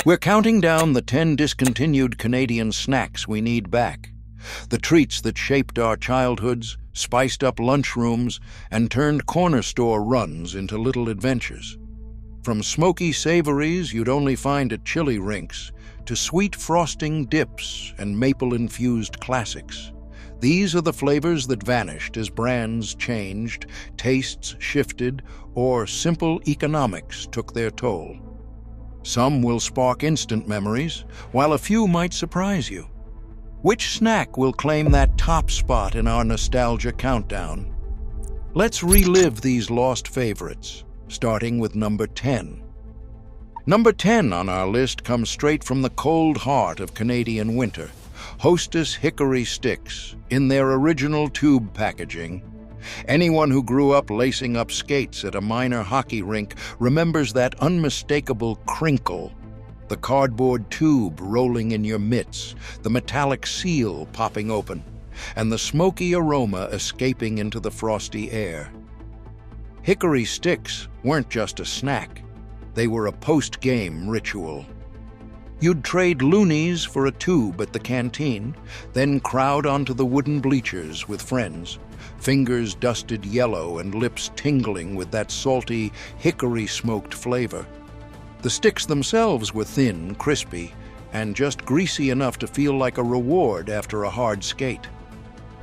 We're counting down the 10 discontinued Canadian snacks we need back. The treats that shaped our childhoods, spiced up lunchrooms, and turned corner store runs into little adventures. From smoky savories you'd only find at chili rinks, to sweet frosting dips and maple-infused classics. These are the flavors that vanished as brands changed, tastes shifted, or simple economics took their toll. Some will spark instant memories, while a few might surprise you. Which snack will claim that top spot in our nostalgia countdown? Let's relive these lost favorites, starting with number 10. Number 10 on our list comes straight from the cold heart of Canadian winter. Hostess Hickory Sticks, in their original tube packaging. Anyone who grew up lacing up skates at a minor hockey rink remembers that unmistakable crinkle, the cardboard tube rolling in your mitts, the metallic seal popping open, and the smoky aroma escaping into the frosty air. Hickory Sticks weren't just a snack, they were a post-game ritual. You'd trade loonies for a tube at the canteen, then crowd onto the wooden bleachers with friends, fingers dusted yellow and lips tingling with that salty, hickory-smoked flavor. The sticks themselves were thin, crispy, and just greasy enough to feel like a reward after a hard skate.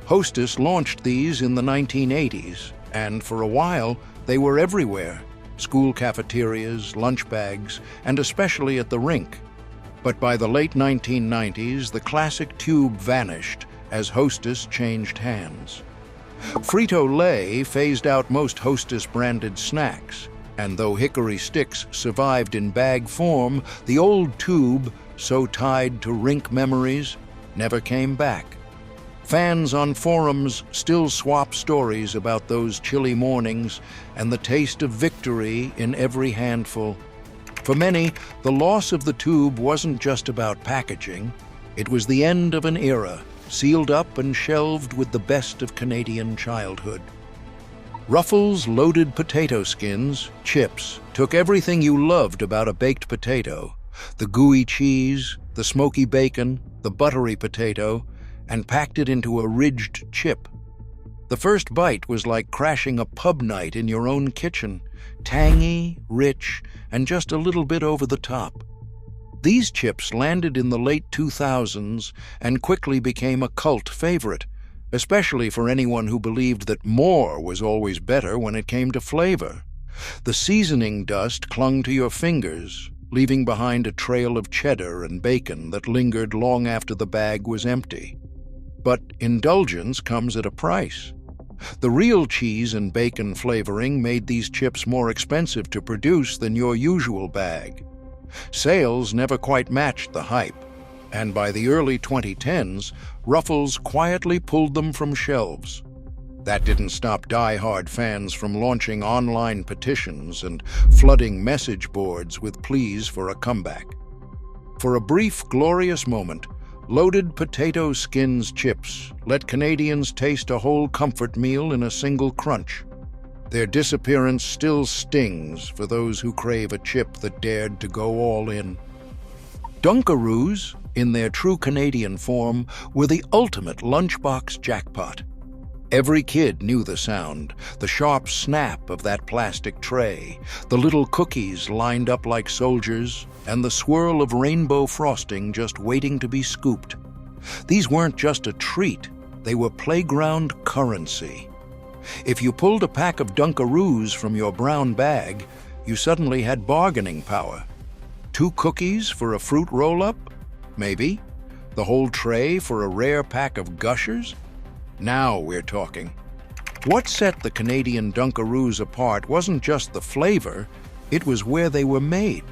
Hostess launched these in the 1980s, and for a while they were everywhere: school cafeterias, lunch bags, and especially at the rink. But by the late 1990s, the classic tube vanished as Hostess changed hands. Frito-Lay phased out most Hostess-branded snacks, and though Hickory Sticks survived in bag form, the old tube, so tied to rink memories, never came back. Fans on forums still swap stories about those chilly mornings and the taste of victory in every handful. For many, the loss of the tube wasn't just about packaging. It was the end of an era, sealed up and shelved with the best of Canadian childhood. Ruffles loaded potato skins, chips, took everything you loved about a baked potato: the gooey cheese, the smoky bacon, the buttery potato, and packed it into a ridged chip. The first bite was like crashing a pub night in your own kitchen, tangy, rich, and just a little bit over the top. These chips landed in the late 2000s and quickly became a cult favorite, especially for anyone who believed that more was always better when it came to flavor. The seasoning dust clung to your fingers, leaving behind a trail of cheddar and bacon that lingered long after the bag was empty. But indulgence comes at a price. The real cheese and bacon flavoring made these chips more expensive to produce than your usual bag. Sales never quite matched the hype, and by the early 2010s, Ruffles quietly pulled them from shelves. That didn't stop die-hard fans from launching online petitions and flooding message boards with pleas for a comeback. For a brief, glorious moment, loaded potato skins chips let Canadians taste a whole comfort meal in a single crunch. Their disappearance still stings for those who crave a chip that dared to go all in. Dunkaroos, in their true Canadian form, were the ultimate lunchbox jackpot. Every kid knew the sound, the sharp snap of that plastic tray, the little cookies lined up like soldiers, and the swirl of rainbow frosting just waiting to be scooped. These weren't just a treat, they were playground currency. If you pulled a pack of Dunkaroos from your brown bag, you suddenly had bargaining power. 2 cookies for a fruit roll-up? Maybe. The whole tray for a rare pack of Gushers? Now we're talking. What set the Canadian Dunkaroos apart wasn't just the flavor, it was where they were made.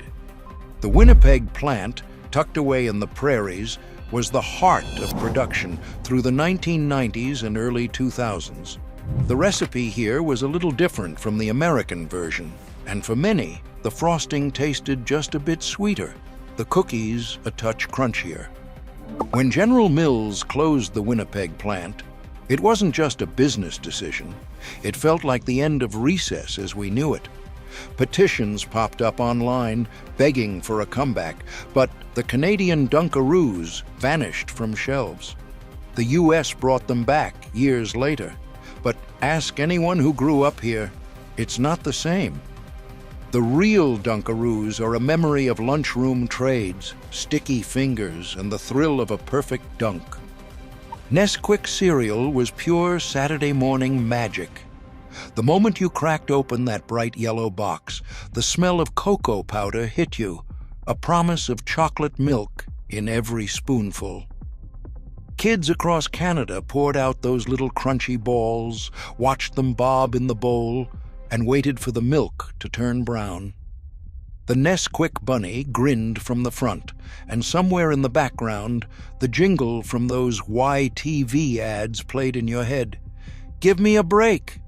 The Winnipeg plant, tucked away in the prairies, was the heart of production through the 1990s and early 2000s. The recipe here was a little different from the American version, and for many, the frosting tasted just a bit sweeter, the cookies a touch crunchier. When General Mills closed the Winnipeg plant, it wasn't just a business decision. It felt like the end of recess as we knew it. Petitions popped up online, begging for a comeback, but the Canadian Dunkaroos vanished from shelves. The US brought them back years later, but ask anyone who grew up here, it's not the same. The real Dunkaroos are a memory of lunchroom trades, sticky fingers, and the thrill of a perfect dunk. Nesquik cereal was pure Saturday morning magic. The moment you cracked open that bright yellow box, the smell of cocoa powder hit you, a promise of chocolate milk in every spoonful. Kids across Canada poured out those little crunchy balls, watched them bob in the bowl, and waited for the milk to turn brown. The Nesquik bunny grinned from the front, and somewhere in the background, the jingle from those YTV ads played in your head. Give me a break.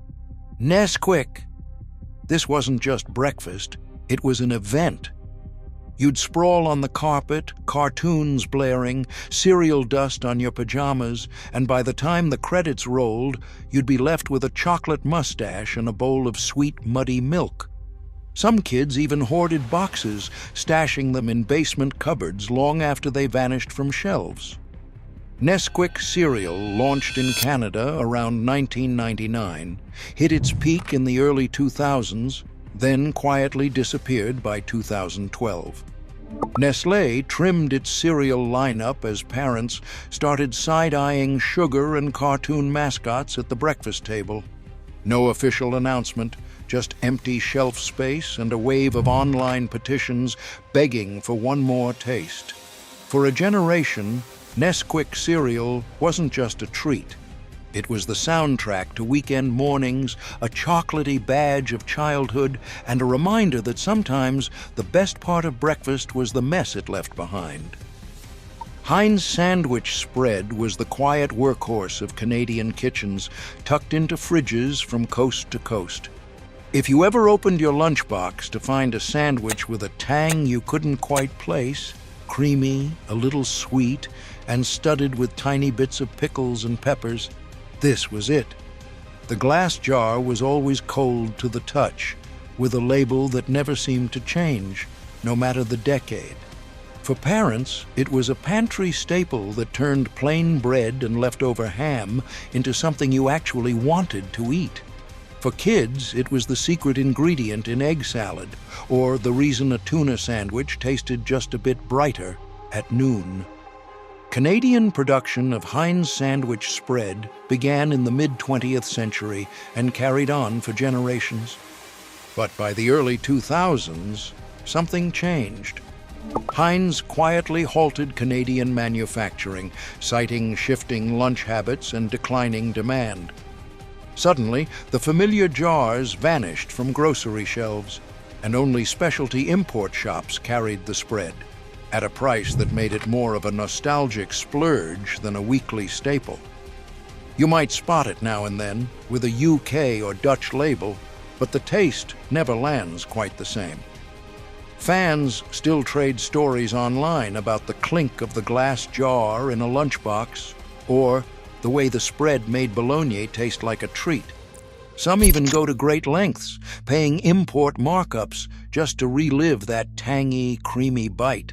Nesquik. This wasn't just breakfast, it was an event. You'd sprawl on the carpet, cartoons blaring, cereal dust on your pajamas, and by the time the credits rolled, you'd be left with a chocolate mustache and a bowl of sweet, muddy milk. Some kids even hoarded boxes, stashing them in basement cupboards long after they vanished from shelves. Nesquik cereal, launched in Canada around 1999, hit its peak in the early 2000s, then quietly disappeared by 2012. Nestlé trimmed its cereal lineup as parents started side-eyeing sugar and cartoon mascots at the breakfast table. No official announcement, just empty shelf space and a wave of online petitions begging for one more taste. For a generation, Nesquik cereal wasn't just a treat. It was the soundtrack to weekend mornings, a chocolatey badge of childhood, and a reminder that sometimes the best part of breakfast was the mess it left behind. Heinz sandwich spread was the quiet workhorse of Canadian kitchens, tucked into fridges from coast to coast. If you ever opened your lunchbox to find a sandwich with a tang you couldn't quite place, creamy, a little sweet, and studded with tiny bits of pickles and peppers, this was it. The glass jar was always cold to the touch, with a label that never seemed to change, no matter the decade. For parents, it was a pantry staple that turned plain bread and leftover ham into something you actually wanted to eat. For kids, it was the secret ingredient in egg salad, or the reason a tuna sandwich tasted just a bit brighter at noon. Canadian production of Heinz sandwich spread began in the mid-20th century and carried on for generations. But by the early 2000s, something changed. Heinz quietly halted Canadian manufacturing, citing shifting lunch habits and declining demand. Suddenly, the familiar jars vanished from grocery shelves, and only specialty import shops carried the spread, at a price that made it more of a nostalgic splurge than a weekly staple. You might spot it now and then, with a UK or Dutch label, but the taste never lands quite the same. Fans still trade stories online about the clink of the glass jar in a lunchbox, or the way the spread made bologna taste like a treat. Some even go to great lengths, paying import markups just to relive that tangy, creamy bite.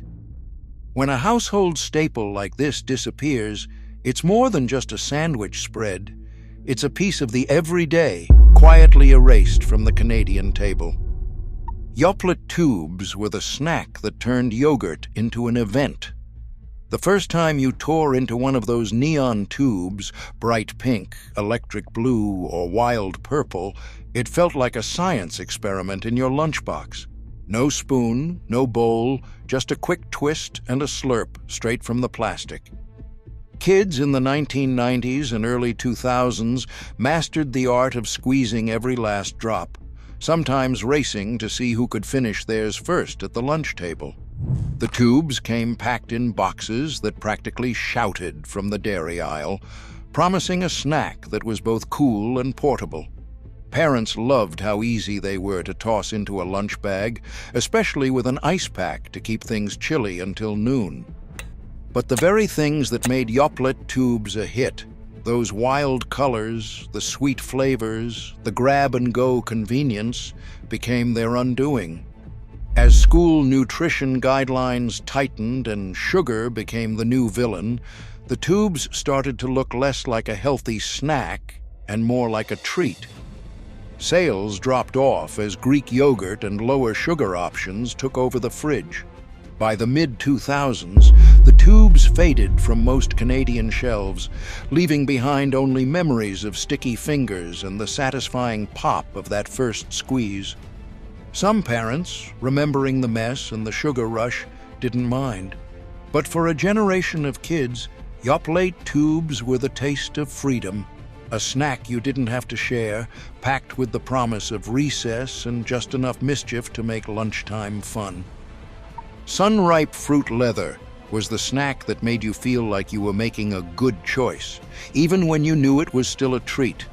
When a household staple like this disappears, it's more than just a sandwich spread. It's a piece of the everyday, quietly erased from the Canadian table. Yoplait tubes were the snack that turned yogurt into an event. The first time you tore into one of those neon tubes, bright pink, electric blue, or wild purple, it felt like a science experiment in your lunchbox. No spoon, no bowl, just a quick twist and a slurp straight from the plastic. Kids in the 1990s and early 2000s mastered the art of squeezing every last drop, sometimes racing to see who could finish theirs first at the lunch table. The tubes came packed in boxes that practically shouted from the dairy aisle, promising a snack that was both cool and portable. Parents loved how easy they were to toss into a lunch bag, especially with an ice pack to keep things chilly until noon. But the very things that made Yoplait tubes a hit Those wild colors, the sweet flavors, the grab-and-go convenience became their undoing. As school nutrition guidelines tightened and sugar became the new villain, the tubes started to look less like a healthy snack and more like a treat. Sales dropped off as Greek yogurt and lower sugar options took over the fridge. By the mid-2000s, the tubes faded from most Canadian shelves, leaving behind only memories of sticky fingers and the satisfying pop of that first squeeze. Some parents, remembering the mess and the sugar rush, didn't mind. But for a generation of kids, Yoplait tubes were the taste of freedom, a snack you didn't have to share, packed with the promise of recess and just enough mischief to make lunchtime fun. Sun-ripe fruit leather was the snack that made you feel like you were making a good choice, even when you knew it was still a treat.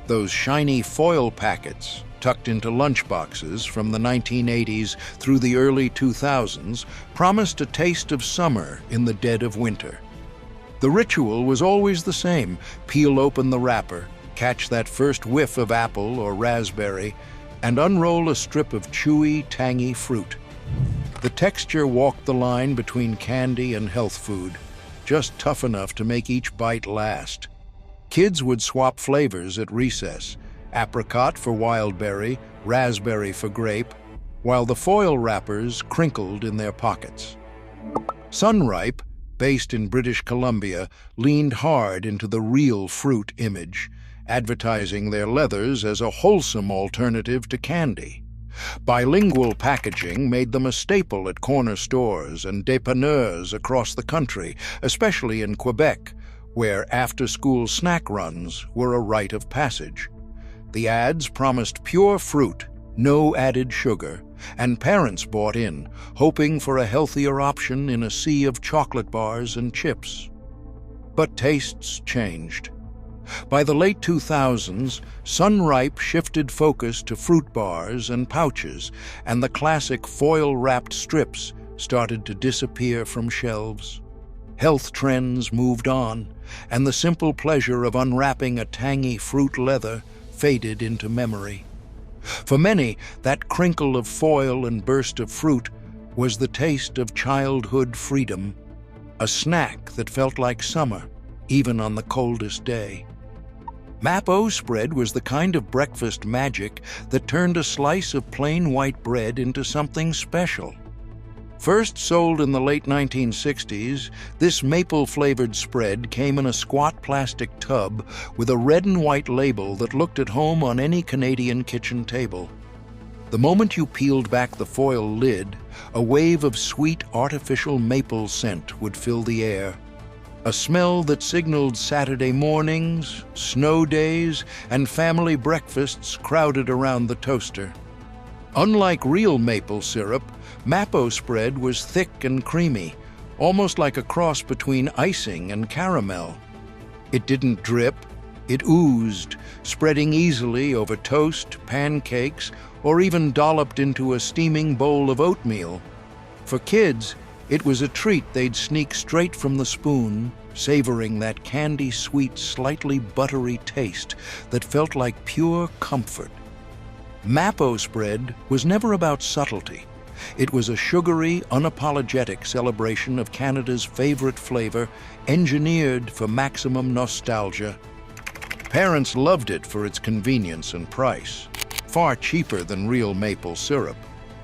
Those shiny foil packets, tucked into lunchboxes from the 1980s through the early 2000s, promised a taste of summer in the dead of winter. The ritual was always the same: peel open the wrapper, catch that first whiff of apple or raspberry, and unroll a strip of chewy, tangy fruit. The texture walked the line between candy and health food, just tough enough to make each bite last. Kids would swap flavors at recess: apricot for wildberry, raspberry for grape, while the foil wrappers crinkled in their pockets. Sunripe, based in British Columbia, leaned hard into the real fruit image, advertising their leathers as a wholesome alternative to candy. Bilingual packaging made them a staple at corner stores and dépanneurs across the country, especially in Quebec, where after-school snack runs were a rite of passage. The ads promised pure fruit, no added sugar, and parents bought in, hoping for a healthier option in a sea of chocolate bars and chips. But tastes changed. By the late 2000s, Sunripe shifted focus to fruit bars and pouches, and the classic foil-wrapped strips started to disappear from shelves. Health trends moved on, and the simple pleasure of unwrapping a tangy fruit leather faded into memory. For many, that crinkle of foil and burst of fruit was the taste of childhood freedom, a snack that felt like summer, even on the coldest day. Mapo spread was the kind of breakfast magic that turned a slice of plain white bread into something special. First sold in the late 1960s, this maple-flavored spread came in a squat plastic tub with a red and white label that looked at home on any Canadian kitchen table. The moment you peeled back the foil lid, a wave of sweet artificial maple scent would fill the air, a smell that signaled Saturday mornings, snow days, and family breakfasts crowded around the toaster. Unlike real maple syrup, Mapo spread was thick and creamy, almost like a cross between icing and caramel. It didn't drip, it oozed, spreading easily over toast, pancakes, or even dolloped into a steaming bowl of oatmeal. For kids, it was a treat they'd sneak straight from the spoon, savoring that candy-sweet, slightly buttery taste that felt like pure comfort. Mapo spread was never about subtlety. It was a sugary, unapologetic celebration of Canada's favorite flavor, engineered for maximum nostalgia. Parents loved it for its convenience and price, far cheaper than real maple syrup,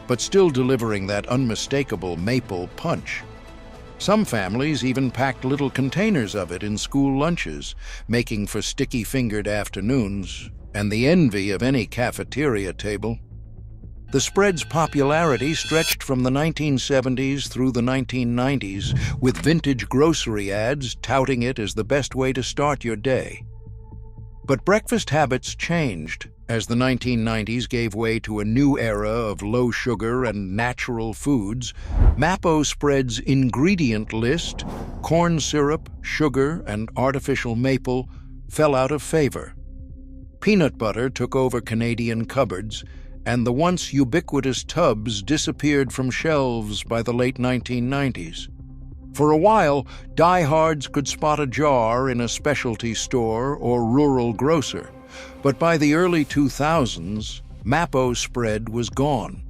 but still delivering that unmistakable maple punch. Some families even packed little containers of it in school lunches, making for sticky-fingered afternoons and the envy of any cafeteria table. The spread's popularity stretched from the 1970s through the 1990s, with vintage grocery ads touting it as the best way to start your day. But breakfast habits changed as the 1990s gave way to a new era of low sugar and natural foods. Mapo spread's ingredient list, corn syrup, sugar, and artificial maple, fell out of favor. Peanut butter took over Canadian cupboards, and the once ubiquitous tubs disappeared from shelves by the late 1990s. For a while, diehards could spot a jar in a specialty store or rural grocer, but by the early 2000s, Mapo spread was gone.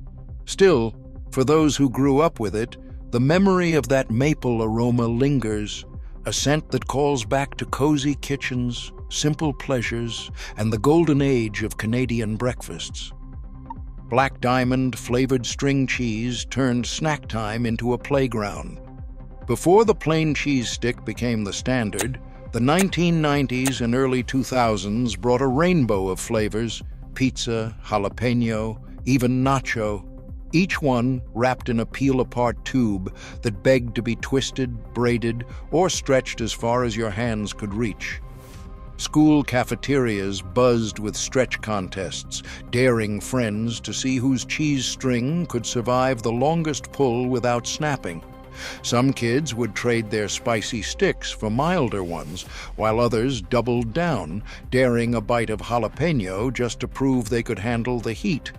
Still, for those who grew up with it, the memory of that maple aroma lingers, a scent that calls back to cozy kitchens, simple pleasures, and the golden age of Canadian breakfasts. Black Diamond flavored string cheese turned snack time into a playground. Before the plain cheese stick became the standard, the 1990s and early 2000s brought a rainbow of flavors: pizza, jalapeno, even nacho, each one wrapped in a peel-apart tube that begged to be twisted, braided, or stretched as far as your hands could reach. School cafeterias buzzed with stretch contests, daring friends to see whose cheese string could survive the longest pull without snapping. Some kids would trade their spicy sticks for milder ones, while others doubled down, daring a bite of jalapeno just to prove they could handle the heat.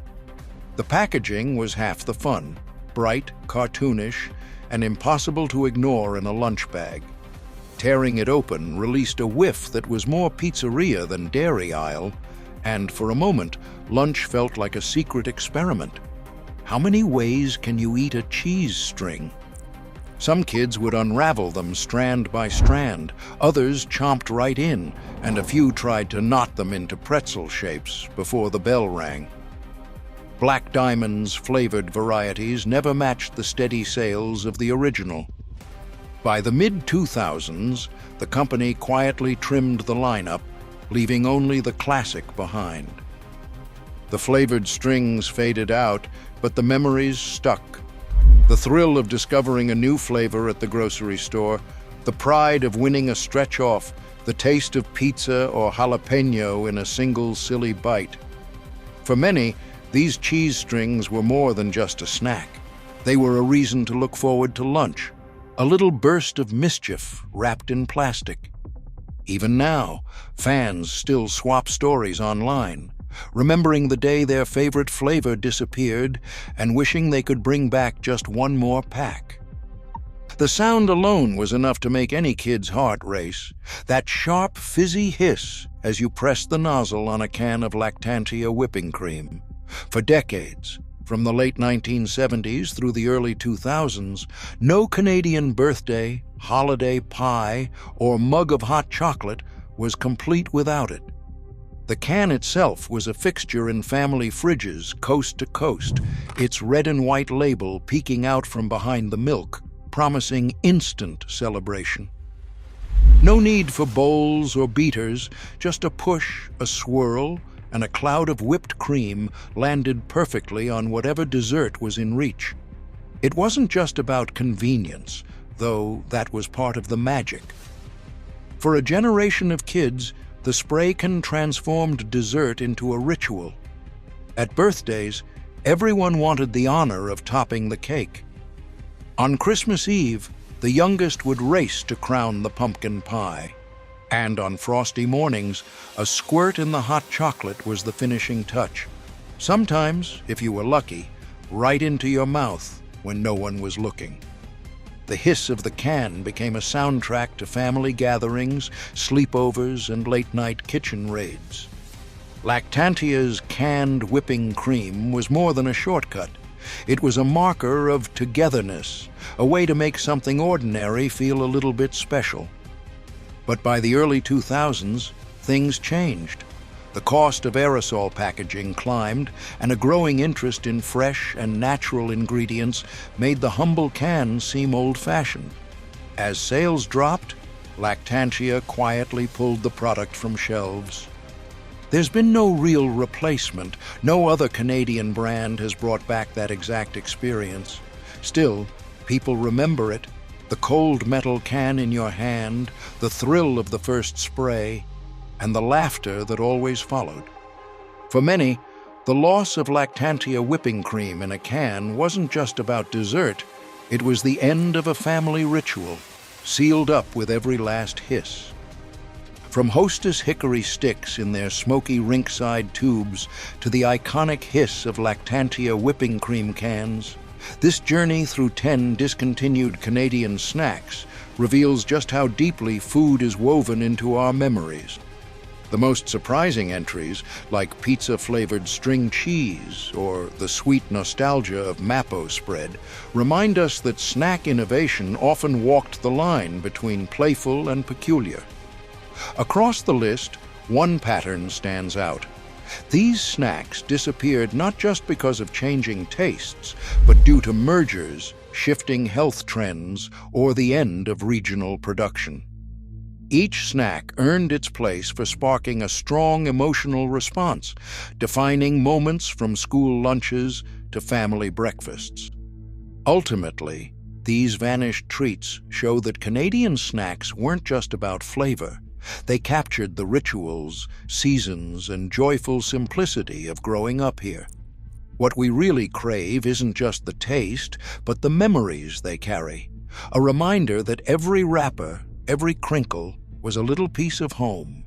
The packaging was half the fun: bright, cartoonish, and impossible to ignore in a lunch bag. Tearing it open released a whiff that was more pizzeria than dairy aisle, and for a moment, lunch felt like a secret experiment. How many ways can you eat a cheese string? Some kids would unravel them strand by strand, others chomped right in, and a few tried to knot them into pretzel shapes before the bell rang. Black Diamond's flavored varieties never matched the steady sales of the original. By the mid-2000s, the company quietly trimmed the lineup, leaving only the classic behind. The flavored strings faded out, but the memories stuck. The thrill of discovering a new flavor at the grocery store, the pride of winning a stretch off, the taste of pizza or jalapeno in a single silly bite. For many, these cheese strings were more than just a snack. They were a reason to look forward to lunch, a little burst of mischief wrapped in plastic. Even now, fans still swap stories online, remembering the day their favorite flavor disappeared and wishing they could bring back just one more pack. The sound alone was enough to make any kid's heart race, that sharp, fizzy hiss as you pressed the nozzle on a can of Lactantia whipping cream. For decades, from the late 1970s through the early 2000s, no Canadian birthday, holiday pie, or mug of hot chocolate was complete without it. The can itself was a fixture in family fridges coast to coast, its red and white label peeking out from behind the milk, promising instant celebration. No need for bowls or beaters, just a push, a swirl, and a cloud of whipped cream landed perfectly on whatever dessert was in reach. It wasn't just about convenience, though that was part of the magic. For a generation of kids, the spray can transformed dessert into a ritual. At birthdays, everyone wanted the honor of topping the cake. On Christmas Eve, the youngest would race to crown the pumpkin pie. And on frosty mornings, a squirt in the hot chocolate was the finishing touch. Sometimes, if you were lucky, right into your mouth when no one was looking. The hiss of the can became a soundtrack to family gatherings, sleepovers, and late-night kitchen raids. Lactantia's canned whipping cream was more than a shortcut. It was a marker of togetherness, a way to make something ordinary feel a little bit special. But by the early 2000s, things changed. The cost of aerosol packaging climbed, and a growing interest in fresh and natural ingredients made the humble can seem old-fashioned. As sales dropped, Lactantia quietly pulled the product from shelves. There's been no real replacement. No other Canadian brand has brought back that exact experience. Still, people remember it. The cold metal can in your hand, the thrill of the first spray, and the laughter that always followed. For many, the loss of Lactantia whipping cream in a can wasn't just about dessert, it was the end of a family ritual, sealed up with every last hiss. From Hostess hickory sticks in their smoky rinkside tubes to the iconic hiss of Lactantia whipping cream cans, This journey through 10 discontinued Canadian snacks reveals just how deeply food is woven into our memories. The most surprising entries, like pizza-flavored string cheese or the sweet nostalgia of Mapo spread, remind us that snack innovation often walked the line between playful and peculiar. Across the list, one pattern stands out. These snacks disappeared not just because of changing tastes, but due to mergers, shifting health trends, or the end of regional production. Each snack earned its place for sparking a strong emotional response, defining moments from school lunches to family breakfasts. Ultimately, these vanished treats show that Canadian snacks weren't just about flavor. They captured the rituals, seasons, and joyful simplicity of growing up here. What we really crave isn't just the taste, but the memories they carry. A reminder that every wrapper, every crinkle, was a little piece of home.